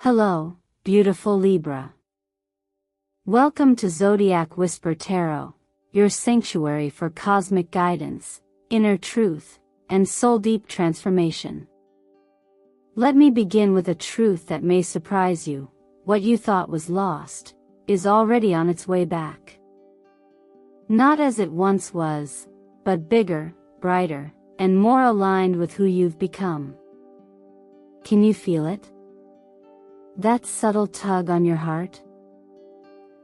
Hello, beautiful Libra. Welcome to Zodiac Whisper Tarot, your sanctuary for cosmic guidance, inner truth, and soul-deep transformation. Let me begin with a truth that may surprise you. What you thought was lost is already on its way back. Not as it once was, but bigger, brighter, and more aligned with who you've become. Can you feel it? That subtle tug on your heart?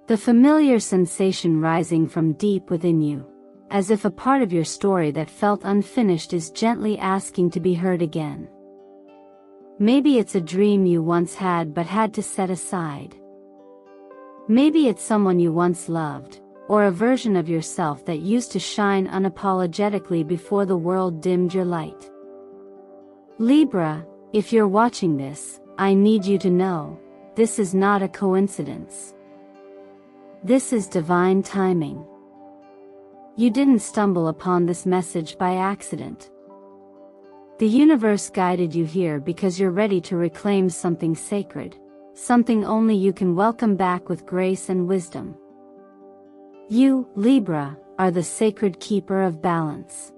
The familiar sensation rising from deep within you, as if a part of your story that felt unfinished is gently asking to be heard again. Maybe it's a dream you once had but had to set aside. Maybe it's someone you once loved, or a version of yourself that used to shine unapologetically before the world dimmed your light. Libra, if you're watching this, I need you to know, this is not a coincidence. This is divine timing. You didn't stumble upon this message by accident. The universe guided you here because you're ready to reclaim something sacred, something only you can welcome back with grace and wisdom. You, Libra, are the sacred keeper of balance.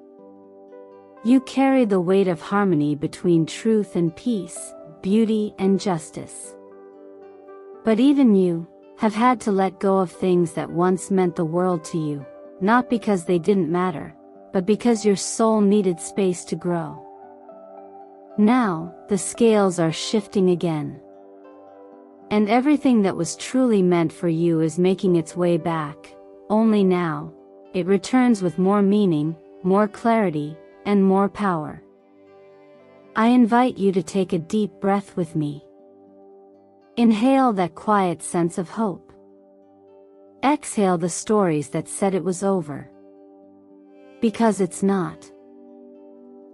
You carry the weight of harmony between truth and peace, beauty and justice. But even you have had to let go of things that once meant the world to you, not because they didn't matter, but because your soul needed space to grow. Now, the scales are shifting again. And everything that was truly meant for you is making its way back, only now, it returns with more meaning, more clarity, and more power. I invite you to take a deep breath with me. Inhale that quiet sense of hope. Exhale the stories that said it was over. Because it's not.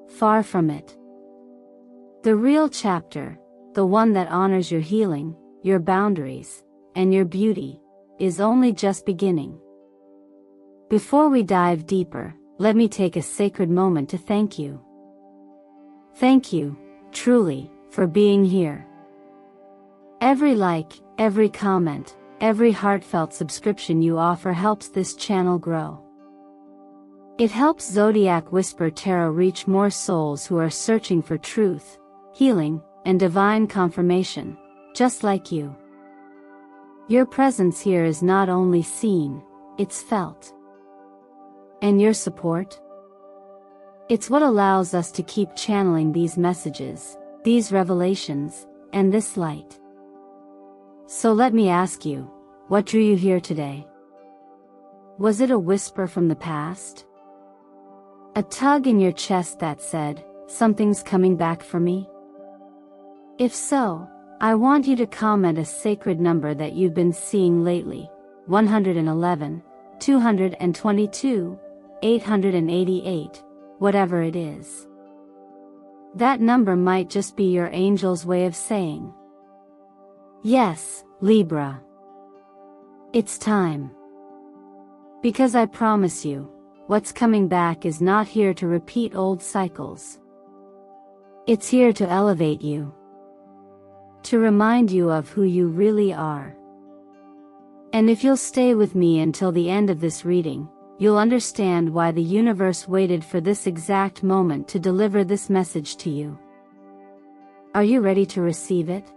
Far from it. The real chapter, the one that honors your healing, your boundaries, and your beauty, is only just beginning. Before we dive deeper, let me take a sacred moment to thank you. Thank you, truly, for being here. Every like, every comment, every heartfelt subscription you offer helps this channel grow. It helps Zodiac Whisper Tarot reach more souls who are searching for truth, healing, and divine confirmation, just like you. Your presence here is not only seen, it's felt. And your support? It's what allows us to keep channeling these messages, these revelations, and this light. So let me ask you, what drew you here today? Was it a whisper from the past? A tug in your chest that said, something's coming back for me? If so, I want you to comment a sacred number that you've been seeing lately, 111, 222, 888, whatever it is. That number might just be your angel's way of saying, yes, Libra. It's time. Because I promise you, what's coming back is not here to repeat old cycles. It's here to elevate you. To remind you of who you really are. And if you'll stay with me until the end of this reading, you'll understand why the universe waited for this exact moment to deliver this message to you. Are you ready to receive it?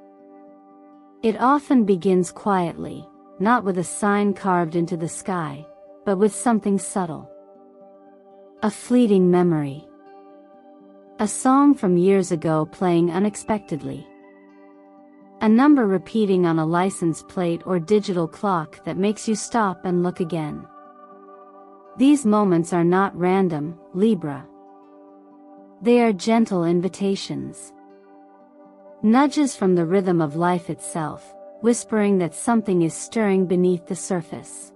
It often begins quietly, not with a sign carved into the sky, but with something subtle. A fleeting memory. A song from years ago playing unexpectedly. A number repeating on a license plate or digital clock that makes you stop and look again. These moments are not random, Libra. They are gentle invitations. Nudges from the rhythm of life itself, whispering that something is stirring beneath the surface.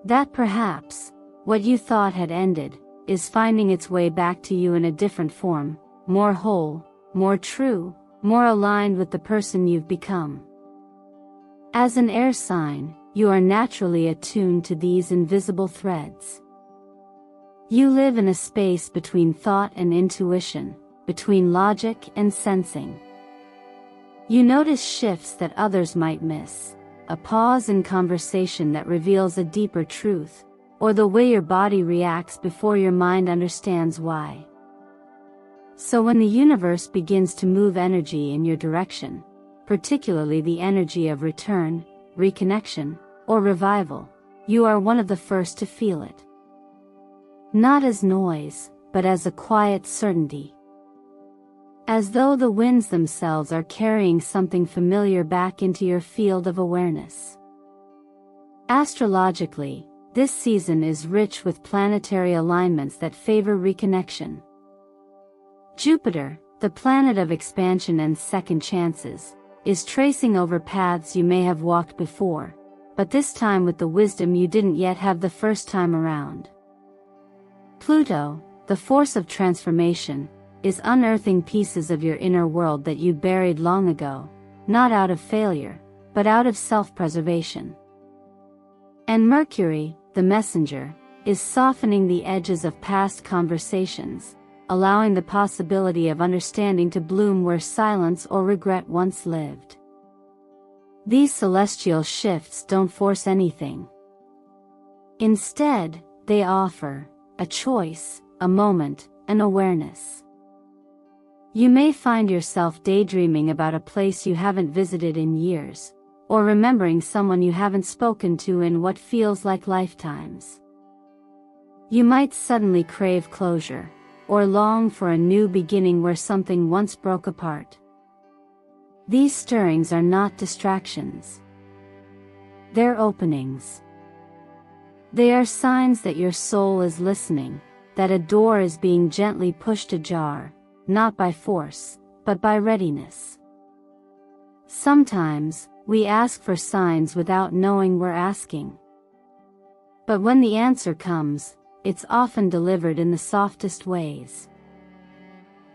That perhaps, what you thought had ended, is finding its way back to you in a different form, more whole, more true, more aligned with the person you've become. As an air sign, you are naturally attuned to these invisible threads. You live in a space between thought and intuition, between logic and sensing. You notice shifts that others might miss, a pause in conversation that reveals a deeper truth, or the way your body reacts before your mind understands why. So when the universe begins to move energy in your direction, particularly the energy of return, reconnection, or revival, you are one of the first to feel it. Not as noise, but as a quiet certainty. As though the winds themselves are carrying something familiar back into your field of awareness. Astrologically, this season is rich with planetary alignments that favor reconnection. Jupiter, the planet of expansion and second chances, is tracing over paths you may have walked before, but this time with the wisdom you didn't yet have the first time around. Pluto, the force of transformation, is unearthing pieces of your inner world that you buried long ago, not out of failure, but out of self-preservation. And Mercury, the messenger, is softening the edges of past conversations, allowing the possibility of understanding to bloom where silence or regret once lived. These celestial shifts don't force anything. Instead, they offer a choice, a moment, an awareness. You may find yourself daydreaming about a place you haven't visited in years, or remembering someone you haven't spoken to in what feels like lifetimes. You might suddenly crave closure, or long for a new beginning where something once broke apart. These stirrings are not distractions. They're openings. They are signs that your soul is listening, that a door is being gently pushed ajar, not by force, but by readiness. Sometimes, we ask for signs without knowing we're asking. But when the answer comes, it's often delivered in the softest ways.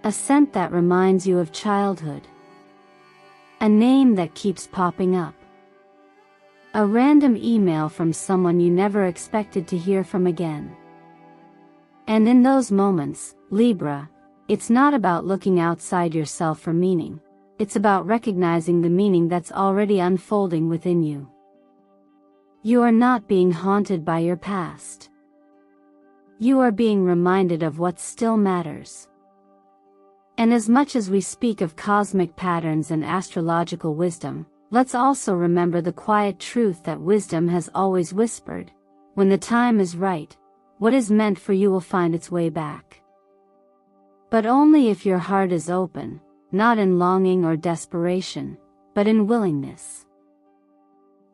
A scent that reminds you of childhood. A name that keeps popping up. A random email from someone you never expected to hear from again. And in those moments, Libra, it's not about looking outside yourself for meaning, it's about recognizing the meaning that's already unfolding within you. You are not being haunted by your past. You are being reminded of what still matters. And as much as we speak of cosmic patterns and astrological wisdom, let's also remember the quiet truth that wisdom has always whispered: when the time is right, what is meant for you will find its way back. But only if your heart is open, not in longing or desperation, but in willingness.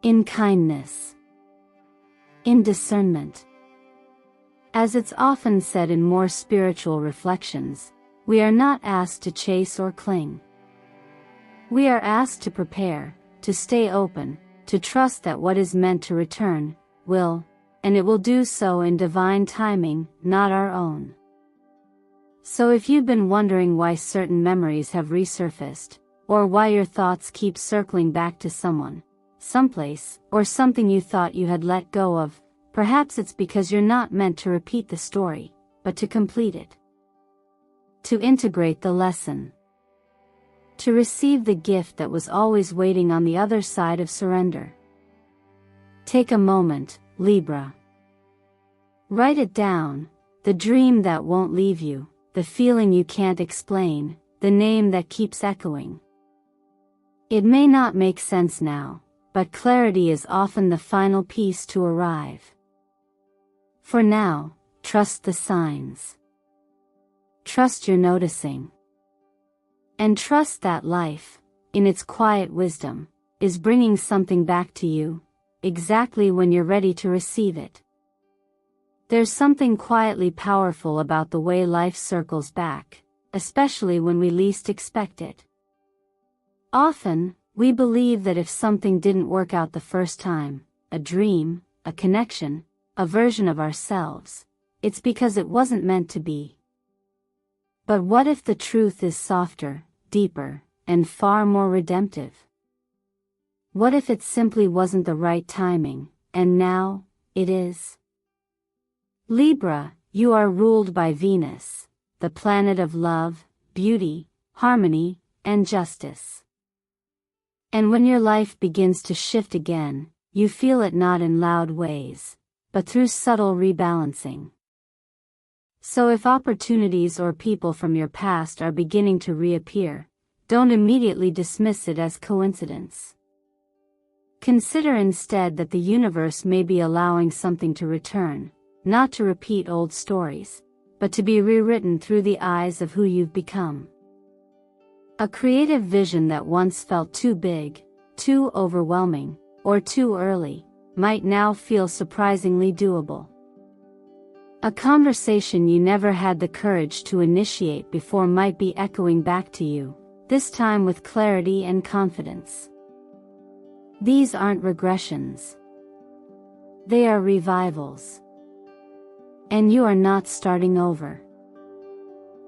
In kindness. In discernment. As it's often said in more spiritual reflections, we are not asked to chase or cling. We are asked to prepare, to stay open, to trust that what is meant to return, will, and it will do so in divine timing, not our own. So if you've been wondering why certain memories have resurfaced, or why your thoughts keep circling back to someone, someplace, or something you thought you had let go of, perhaps it's because you're not meant to repeat the story, but to complete it. To integrate the lesson. To receive the gift that was always waiting on the other side of surrender. Take a moment, Libra. Write it down, the dream that won't leave you, the feeling you can't explain, the name that keeps echoing. It may not make sense now, but clarity is often the final piece to arrive. For now, trust the signs. Trust your noticing. And trust that life, in its quiet wisdom, is bringing something back to you, exactly when you're ready to receive it. There's something quietly powerful about the way life circles back, especially when we least expect it. Often, we believe that if something didn't work out the first time, a dream, a connection, a version of ourselves, it's because it wasn't meant to be. But what if the truth is softer, deeper, and far more redemptive? What if it simply wasn't the right timing, and now, it is? Libra, you are ruled by Venus, the planet of love, beauty, harmony, and justice. And when your life begins to shift again, you feel it not in loud ways, but through subtle rebalancing. So if opportunities or people from your past are beginning to reappear, don't immediately dismiss it as coincidence. Consider instead that the universe may be allowing something to return, not to repeat old stories, but to be rewritten through the eyes of who you've become. A creative vision that once felt too big, too overwhelming, or too early, might now feel surprisingly doable. A conversation you never had the courage to initiate before might be echoing back to you, this time with clarity and confidence. These aren't regressions. They are revivals. And you are not starting over.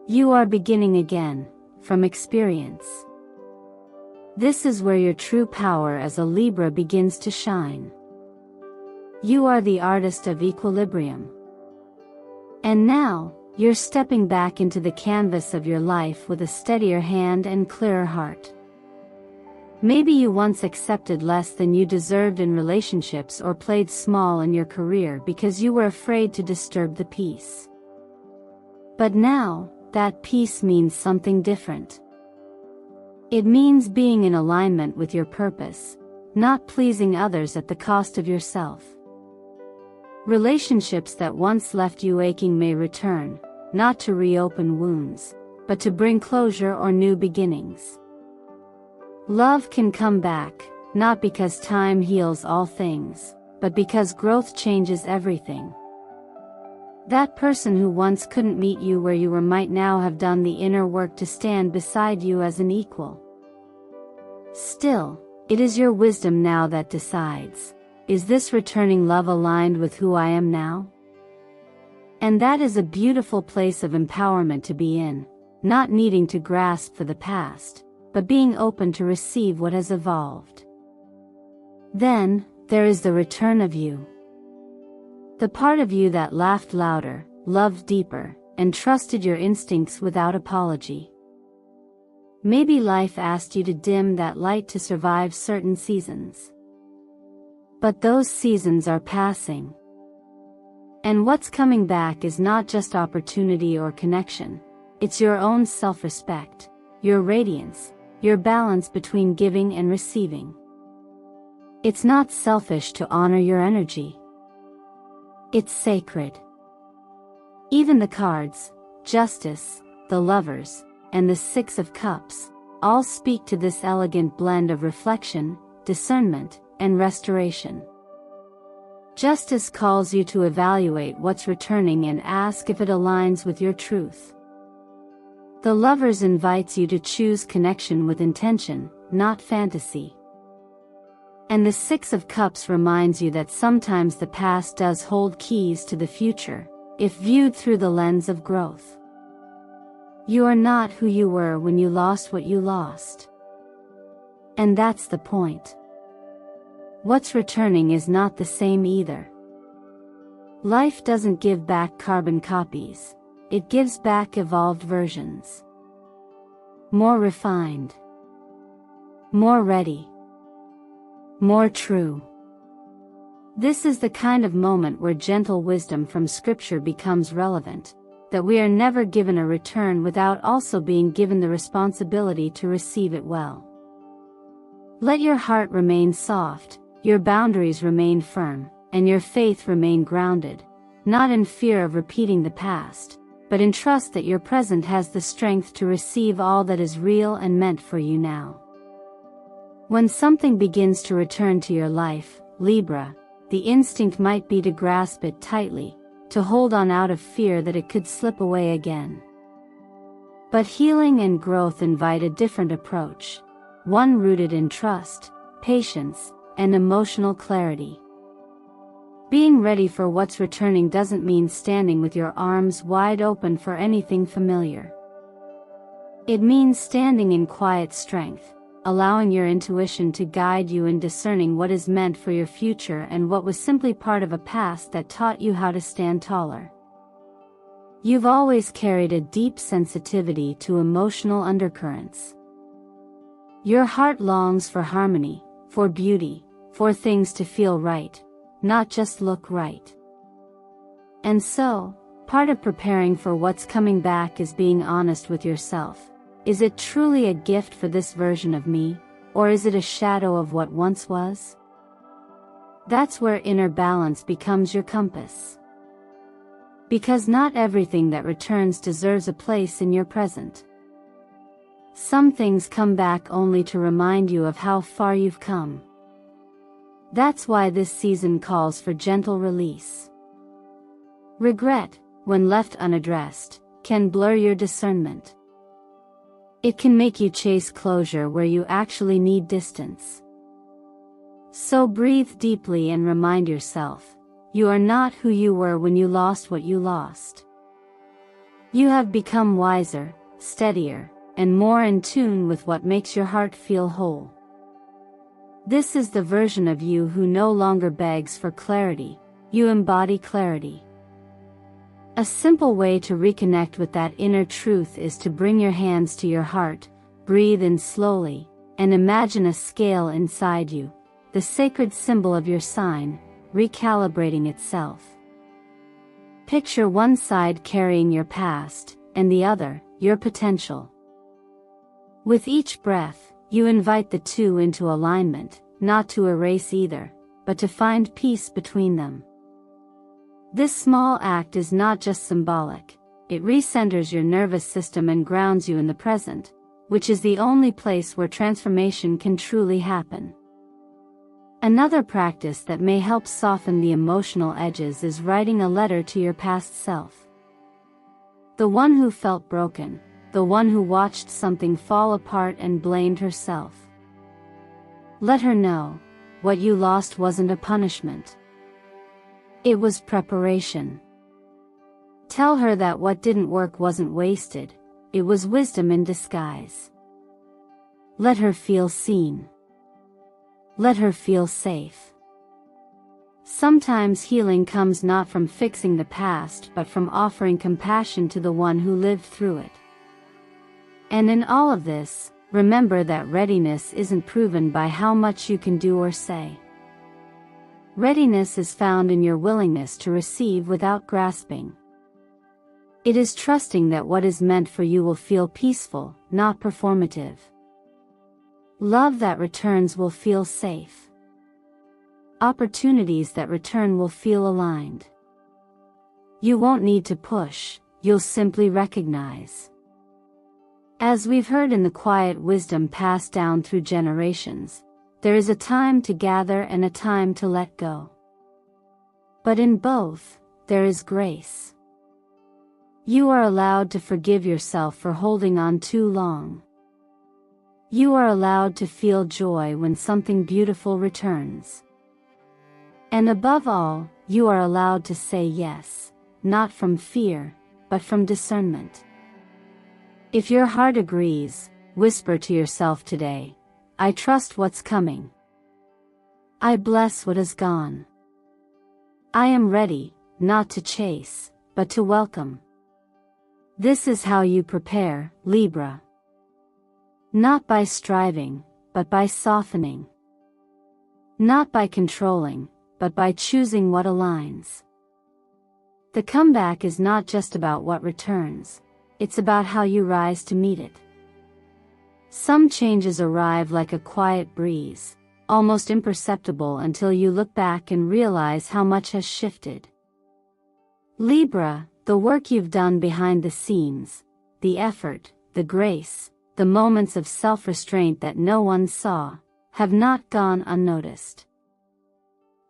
You are beginning again, from experience. This is where your true power as a Libra begins to shine. You are the artist of equilibrium. And now, you're stepping back into the canvas of your life with a steadier hand and clearer heart. Maybe you once accepted less than you deserved in relationships or played small in your career because you were afraid to disturb the peace. But now, that peace means something different. It means being in alignment with your purpose, not pleasing others at the cost of yourself. Relationships that once left you aching may return, not to reopen wounds, but to bring closure or new beginnings. Love can come back, not because time heals all things, but because growth changes everything. That person who once couldn't meet you where you were might now have done the inner work to stand beside you as an equal. Still, it is your wisdom now that decides, is this returning love aligned with who I am now? And that is a beautiful place of empowerment to be in, not needing to grasp for the past, but being open to receive what has evolved. Then, there is the return of you. The part of you that laughed louder, loved deeper, and trusted your instincts without apology. Maybe life asked you to dim that light to survive certain seasons. But those seasons are passing. And what's coming back is not just opportunity or connection, it's your own self-respect, your radiance, your balance between giving and receiving. It's not selfish to honor your energy. It's sacred. Even the cards, Justice, the Lovers, and the Six of Cups, all speak to this elegant blend of reflection, discernment, and restoration. Justice calls you to evaluate what's returning and ask if it aligns with your truth. The Lovers invites you to choose connection with intention, not fantasy. And the Six of Cups reminds you that sometimes the past does hold keys to the future, if viewed through the lens of growth. You are not who you were when you lost what you lost. And that's the point. What's returning is not the same either. Life doesn't give back carbon copies. It gives back evolved versions. More refined. More ready. More true. This is the kind of moment where gentle wisdom from Scripture becomes relevant, that we are never given a return without also being given the responsibility to receive it well. Let your heart remain soft, your boundaries remain firm, and your faith remain grounded, not in fear of repeating the past, but in trust that your present has the strength to receive all that is real and meant for you now. When something begins to return to your life, Libra, the instinct might be to grasp it tightly, to hold on out of fear that it could slip away again. But healing and growth invite a different approach, one rooted in trust, patience, and emotional clarity. Being ready for what's returning doesn't mean standing with your arms wide open for anything familiar. It means standing in quiet strength, allowing your intuition to guide you in discerning what is meant for your future and what was simply part of a past that taught you how to stand taller. You've always carried a deep sensitivity to emotional undercurrents. Your heart longs for harmony, for beauty, for things to feel right, not just look right. And so, part of preparing for what's coming back is being honest with yourself. Is it truly a gift for this version of me, or is it a shadow of what once was? That's where inner balance becomes your compass. Because not everything that returns deserves a place in your present. Some things come back only to remind you of how far you've come. That's why this season calls for gentle release. Regret, when left unaddressed, can blur your discernment. It can make you chase closure where you actually need distance. So breathe deeply and remind yourself, you are not who you were when you lost what you lost. You have become wiser, steadier, and more in tune with what makes your heart feel whole. This is the version of you who no longer begs for clarity, you embody clarity. A simple way to reconnect with that inner truth is to bring your hands to your heart, breathe in slowly, and imagine a scale inside you, the sacred symbol of your sign, recalibrating itself. Picture one side carrying your past, and the other, your potential. With each breath, you invite the two into alignment, not to erase either, but to find peace between them. This small act is not just symbolic, it recenters your nervous system and grounds you in the present, which is the only place where transformation can truly happen. Another practice that may help soften the emotional edges is writing a letter to your past self. The one who felt broken, the one who watched something fall apart and blamed herself. Let her know, what you lost wasn't a punishment. It was preparation. Tell her that what didn't work wasn't wasted, it was wisdom in disguise. Let her feel seen. Let her feel safe. Sometimes healing comes not from fixing the past but from offering compassion to the one who lived through it. And in all of this, remember that readiness isn't proven by how much you can do or say. Readiness is found in your willingness to receive without grasping. It is trusting that what is meant for you will feel peaceful, not performative. Love that returns will feel safe. Opportunities that return will feel aligned. You won't need to push, you'll simply recognize. As we've heard in the quiet wisdom passed down through generations, there is a time to gather and a time to let go. But in both, there is grace. You are allowed to forgive yourself for holding on too long. You are allowed to feel joy when something beautiful returns. And above all, you are allowed to say yes, not from fear, but from discernment. If your heart agrees, whisper to yourself today, I trust what's coming. I bless what is gone. I am ready, not to chase, but to welcome. This is how you prepare, Libra. Not by striving, but by softening. Not by controlling, but by choosing what aligns. The comeback is not just about what returns, it's about how you rise to meet it. Some changes arrive like a quiet breeze, almost imperceptible until you look back and realize how much has shifted. Libra, the work you've done behind the scenes, the effort, the grace, the moments of self-restraint that no one saw, have not gone unnoticed.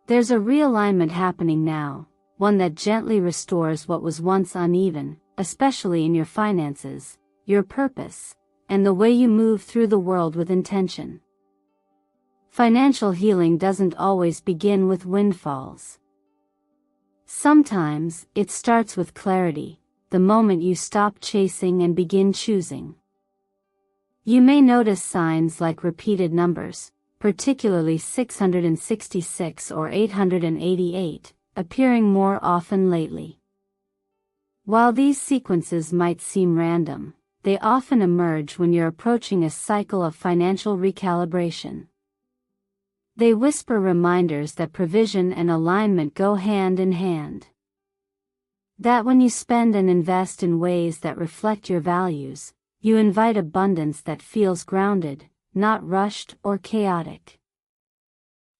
There's a realignment happening now, one that gently restores what was once uneven, especially in your finances, your purpose, and the way you move through the world with intention. Financial healing doesn't always begin with windfalls. Sometimes, it starts with clarity, the moment you stop chasing and begin choosing. You may notice signs like repeated numbers, particularly 666 or 888, appearing more often lately. While these sequences might seem random, they often emerge when you're approaching a cycle of financial recalibration. They whisper reminders that provision and alignment go hand in hand. That when you spend and invest in ways that reflect your values, you invite abundance that feels grounded, not rushed or chaotic.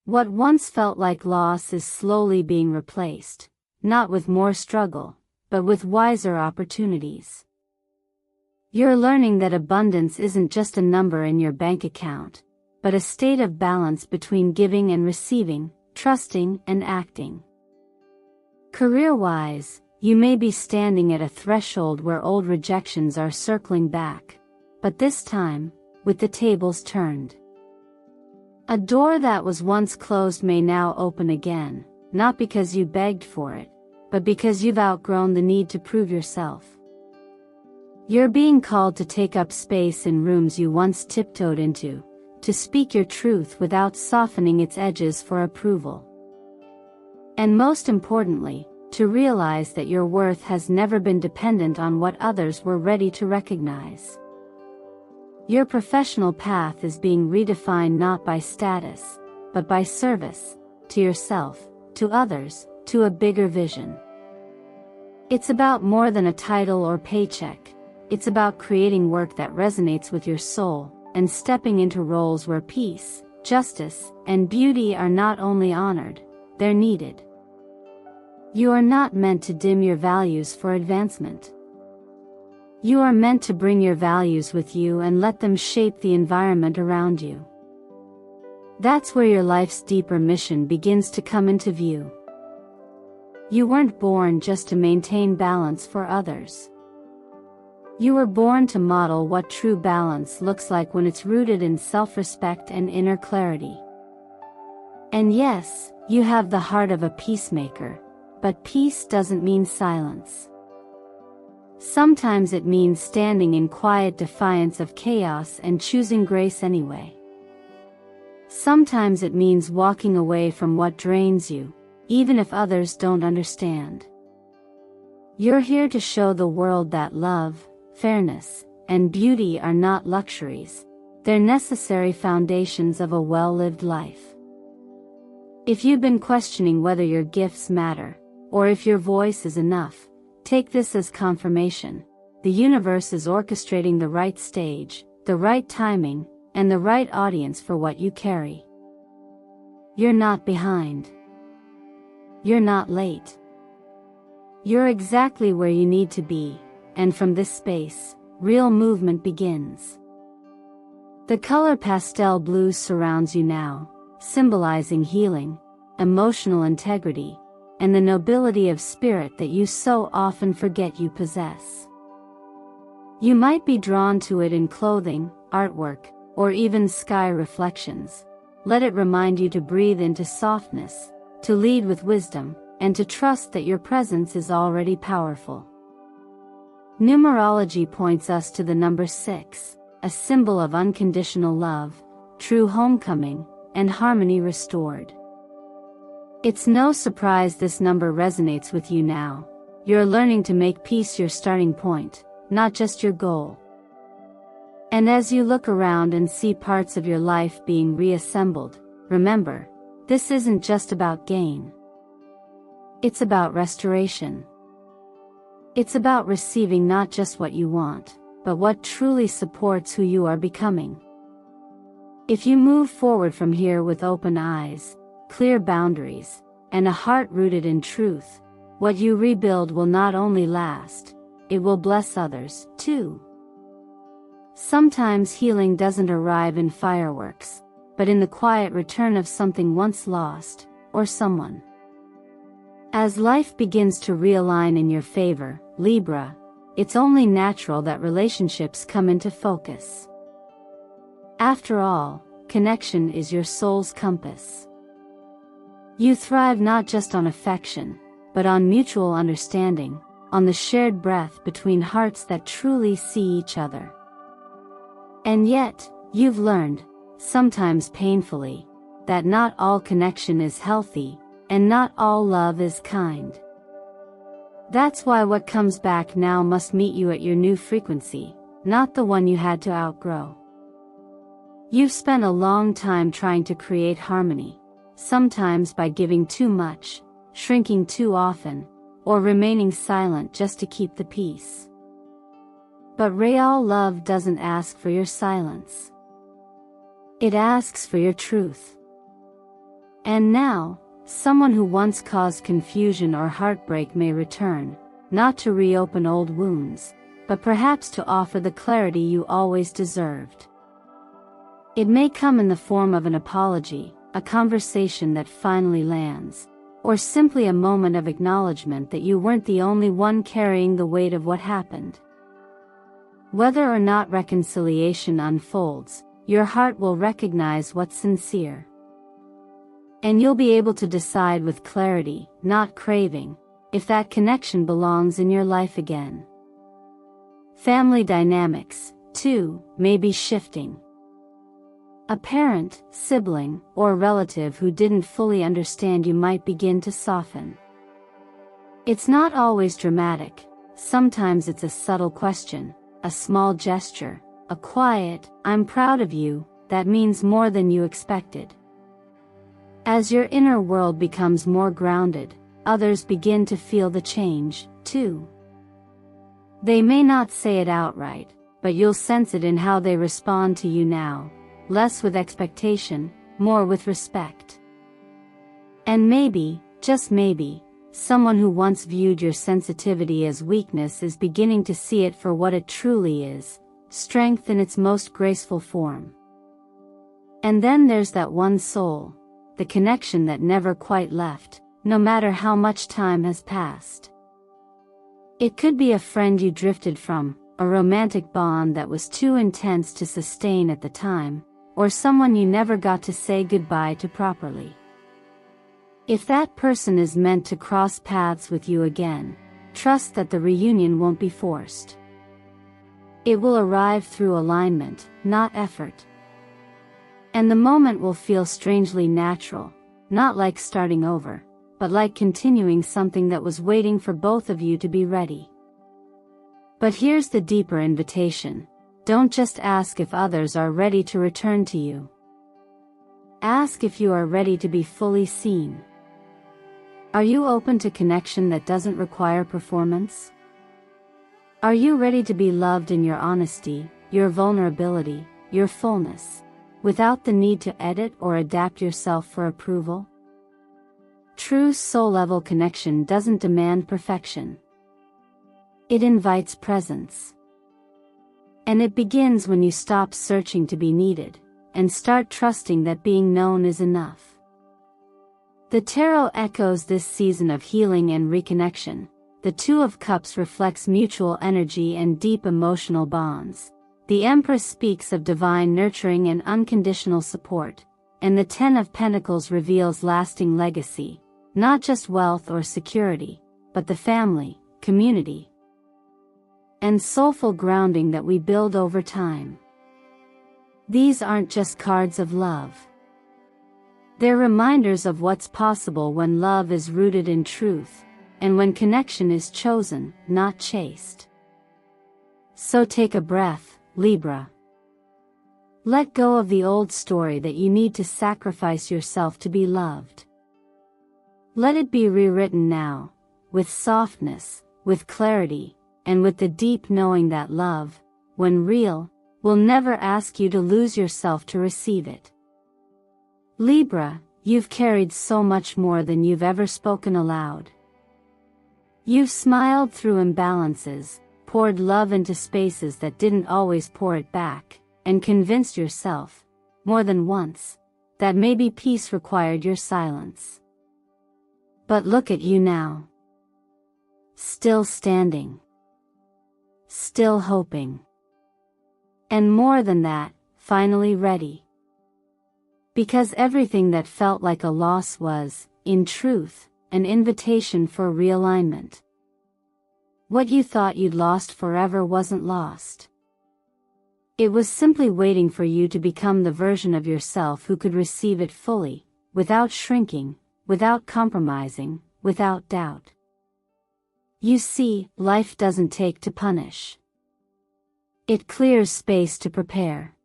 What once felt like loss is slowly being replaced, not with more struggle, but with wiser opportunities. You're learning that abundance isn't just a number in your bank account, but a state of balance between giving and receiving, trusting and acting. Career-wise, you may be standing at a threshold where old rejections are circling back, but this time, with the tables turned. A door that was once closed may now open again, not because you begged for it, but because you've outgrown the need to prove yourself. You're being called to take up space in rooms you once tiptoed into, to speak your truth without softening its edges for approval. And most importantly, to realize that your worth has never been dependent on what others were ready to recognize. Your professional path is being redefined not by status, but by service, to yourself, to others, to a bigger vision. It's about more than a title or paycheck. It's about creating work that resonates with your soul, and stepping into roles where peace, justice, and beauty are not only honored, they're needed. You are not meant to dim your values for advancement. You are meant to bring your values with you and let them shape the environment around you. That's where your life's deeper mission begins to come into view. You weren't born just to maintain balance for others. You were born to model what true balance looks like when it's rooted in self-respect and inner clarity. And yes, you have the heart of a peacemaker, but peace doesn't mean silence. Sometimes it means standing in quiet defiance of chaos and choosing grace anyway. Sometimes it means walking away from what drains you, even if others don't understand. You're here to show the world that love, fairness, and beauty are not luxuries, they're necessary foundations of a well-lived life. If you've been questioning whether your gifts matter, or if your voice is enough, take this as confirmation. The universe is orchestrating the right stage, the right timing, and the right audience for what you carry. You're not behind. You're not late. You're exactly where you need to be, and from this space, real movement begins. The color pastel blue surrounds you now, symbolizing healing, emotional integrity, and the nobility of spirit that you so often forget you possess. You might be drawn to it in clothing, artwork, or even sky reflections. Let it remind you to breathe into softness, to lead with wisdom, and to trust that your presence is already powerful. Numerology points us to the number 6, a symbol of unconditional love, true homecoming, and harmony restored. It's no surprise this number resonates with you now. You're learning to make peace your starting point, not just your goal. And as you look around and see parts of your life being reassembled, remember, this isn't just about gain. It's about restoration. It's about receiving not just what you want, but what truly supports who you are becoming. If you move forward from here with open eyes, clear boundaries, and a heart rooted in truth, what you rebuild will not only last, it will bless others, too. Sometimes healing doesn't arrive in fireworks, but in the quiet return of something once lost, or someone. As life begins to realign in your favor, Libra, it's only natural that relationships come into focus. After all, connection is your soul's compass. You thrive not just on affection, but on mutual understanding, on the shared breath between hearts that truly see each other. And yet, you've learned, sometimes painfully, that not all connection is healthy, and not all love is kind. That's why what comes back now must meet you at your new frequency, not the one you had to outgrow. You've spent a long time trying to create harmony, sometimes by giving too much, shrinking too often, or remaining silent just to keep the peace. But real love doesn't ask for your silence. It asks for your truth. And now, someone who once caused confusion or heartbreak may return, not to reopen old wounds, but perhaps to offer the clarity you always deserved. It may come in the form of an apology, a conversation that finally lands, or simply a moment of acknowledgement that you weren't the only one carrying the weight of what happened. Whether or not reconciliation unfolds, your heart will recognize what's sincere. And you'll be able to decide with clarity, not craving, if that connection belongs in your life again. Family dynamics, too, may be shifting. A parent, sibling, or relative who didn't fully understand you might begin to soften. It's not always dramatic. Sometimes it's a subtle question, a small gesture, a quiet, "I'm proud of you," that means more than you expected. As your inner world becomes more grounded, others begin to feel the change, too. They may not say it outright, but you'll sense it in how they respond to you now, less with expectation, more with respect. And maybe, just maybe, someone who once viewed your sensitivity as weakness is beginning to see it for what it truly is, strength in its most graceful form. And then there's that one soul, the connection that never quite left, no matter how much time has passed. It could be a friend you drifted from, a romantic bond that was too intense to sustain at the time, or someone you never got to say goodbye to properly. If that person is meant to cross paths with you again, trust that the reunion won't be forced. It will arrive through alignment, not effort. And the moment will feel strangely natural, not like starting over, but like continuing something that was waiting for both of you to be ready. But here's the deeper invitation. Don't just ask if others are ready to return to you. Ask if you are ready to be fully seen. Are you open to connection that doesn't require performance? Are you ready to be loved in your honesty, your vulnerability, your fullness, without the need to edit or adapt yourself for approval? True soul-level connection doesn't demand perfection. It invites presence. And it begins when you stop searching to be needed, and start trusting that being known is enough. The tarot echoes this season of healing and reconnection. The Two of Cups reflects mutual energy and deep emotional bonds. The Empress speaks of divine nurturing and unconditional support, and the Ten of Pentacles reveals lasting legacy, not just wealth or security, but the family, community, and soulful grounding that we build over time. These aren't just cards of love. They're reminders of what's possible when love is rooted in truth, and when connection is chosen, not chased. So take a breath, Libra. Let go of the old story that you need to sacrifice yourself to be loved. Let it be rewritten now, with softness, with clarity, and with the deep knowing that love, when real, will never ask you to lose yourself to receive it. Libra, you've carried so much more than you've ever spoken aloud. You've smiled through imbalances, poured love into spaces that didn't always pour it back, and convinced yourself, more than once, that maybe peace required your silence. But look at you now. Still standing. Still hoping. And more than that, finally ready. Because everything that felt like a loss was, in truth, an invitation for realignment. What you thought you'd lost forever wasn't lost. It was simply waiting for you to become the version of yourself who could receive it fully, without shrinking, without compromising, without doubt. You see, life doesn't take to punish. It clears space to prepare.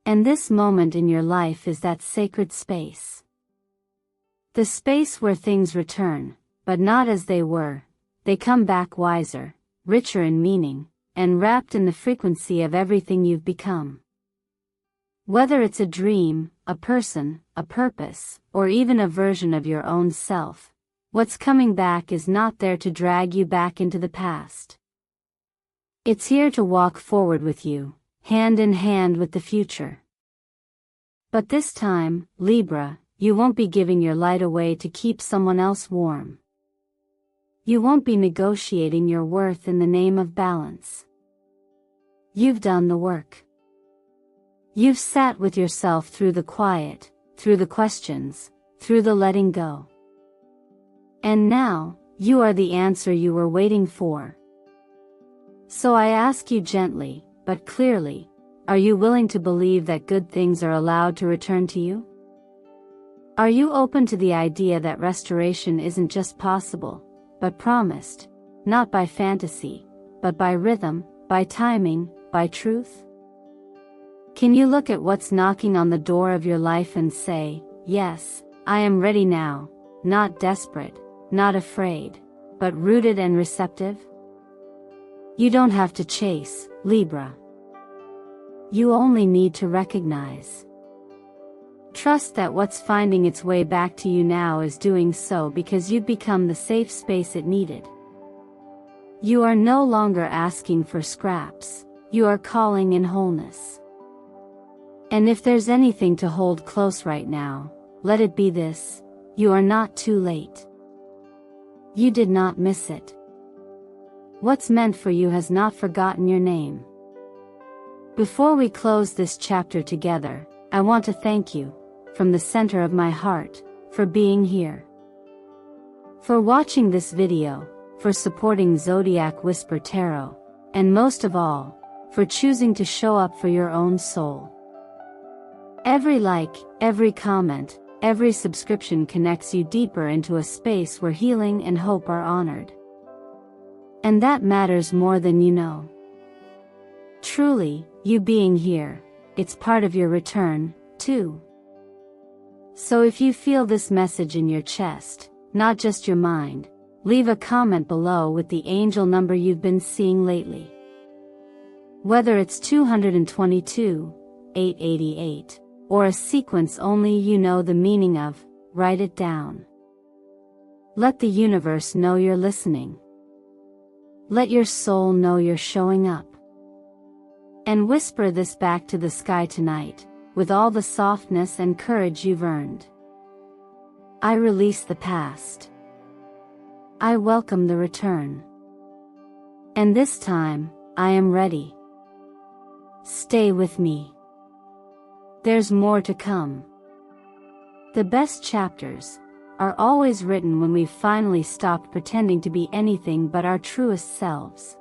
And this moment in your life is that sacred space. The space where things return, but not as they were. They come back wiser, richer in meaning, and wrapped in the frequency of everything you've become. Whether it's a dream, a person, a purpose, or even a version of your own self, what's coming back is not there to drag you back into the past. It's here to walk forward with you, hand in hand with the future. But this time, Libra, you won't be giving your light away to keep someone else warm. You won't be negotiating your worth in the name of balance. You've done the work. You've sat with yourself through the quiet, through the questions, through the letting go. And now, you are the answer you were waiting for. So I ask you gently, but clearly, are you willing to believe that good things are allowed to return to you? Are you open to the idea that restoration isn't just possible, but promised, not by fantasy, but by rhythm, by timing, by truth? Can you look at what's knocking on the door of your life and say, yes, I am ready now, not desperate, not afraid, but rooted and receptive? You don't have to chase, Libra. You only need to recognize. Trust that what's finding its way back to you now is doing so because you've become the safe space it needed. You are no longer asking for scraps, you are calling in wholeness. And if there's anything to hold close right now, let it be this: you are not too late. You did not miss it. What's meant for you has not forgotten your name. Before we close this chapter together, I want to thank you, from the center of my heart, for being here. For watching this video, for supporting Zodiac Whisper Tarot, and most of all, for choosing to show up for your own soul. Every like, every comment, every subscription connects you deeper into a space where healing and hope are honored. And that matters more than you know. Truly, you being here, it's part of your return, too. So if you feel this message in your chest, not just your mind, leave a comment below with the angel number you've been seeing lately. Whether it's 222, 888, or a sequence only you know the meaning of, write it down. Let the universe know you're listening. Let your soul know you're showing up. And whisper this back to the sky tonight, with all the softness and courage you've earned. I release the past. I welcome the return. And this time, I am ready. Stay with me. There's more to come. The best chapters are always written when we've finally stopped pretending to be anything but our truest selves.